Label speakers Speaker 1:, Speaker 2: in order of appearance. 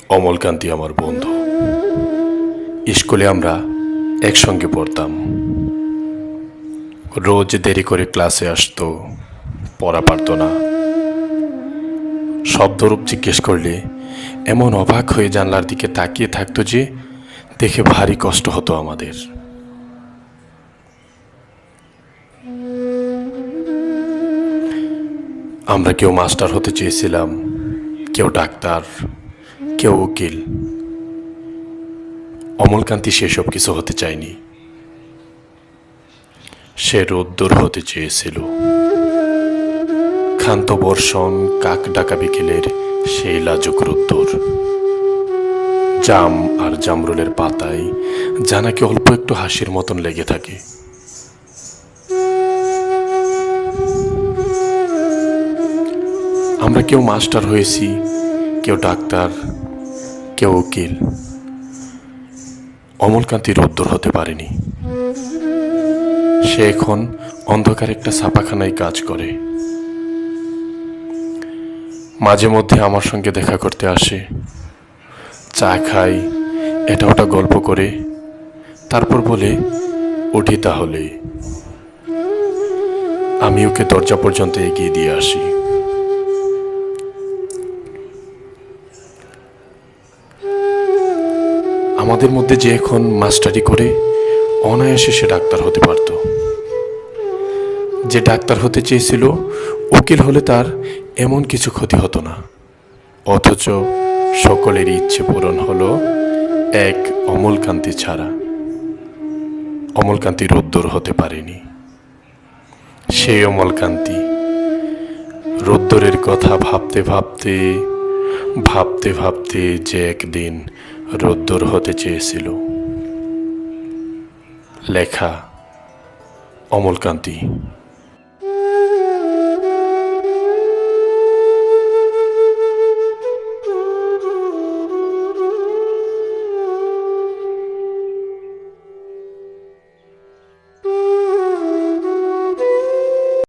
Speaker 1: অমলকান্তি আমার বন্ধু। স্কুলে আমরা একসঙ্গে পড়তাম। রোজ দেরি করে ক্লাসে আসতো, পড়া পারত না। শব্দরূপ জিজ্ঞেস করলে এমন অবাক হয়ে জানলার দিকে তাকিয়ে থাকতো যে দেখে ভারী কষ্ট হতো আমাদের। আমরা কেউ মাস্টার হতে চেয়েছিলাম, কেউ ডাক্তার, কেউ উকিল। অমলকান্তি সেসব কিছু হতে চায়নি। সে রোদ্দুর হতে চেয়েছিল। ক্ষান্ত বর্ষণ, কাক ডাকা বিকেলের সেই লাজুক রোদ্দুর। জাম আর জামরুলের পাতায় যা নাকি অল্প একটু হাসির মতন লেগে থাকে। আমরা কেউ মাস্টার হয়েছি, কেউ ডাক্তার, কেউ উকিল। অমলকান্তি রোদ্দুর হতে পারেনি। সে এখন অন্ধকার একটা ছাপাখানায় কাজ করে। মাঝে মধ্যে আমার সঙ্গে দেখা করতে আসে, চা খাই, এটা ওটা গল্প করে, তারপর বলে উঠি তাহলে। আমি ওকে দরজা পর্যন্ত এগিয়ে দিয়ে আসি। আমাদের মধ্যে যে এখন মাস্টারি করে, অনায়াসে সে ডাক্তার হতে পারত। যে ডাক্তার হতে চেয়েছিল, উকিল হলে তার এমন কিছু ক্ষতি হতো না। অথচ সকলের ইচ্ছে পূরণ হলো এক অমলকান্তি ছাড়া। অমলকান্তি রোদ্দুর হতে পারেনি। সেই অমলকান্তি রোদ্দুরের কথা ভাবতে ভাবতে ভাবতে ভাবতে যে একদিন রোদ্দুর হতে চেয়েছিল। লেখা অমলকান্তি।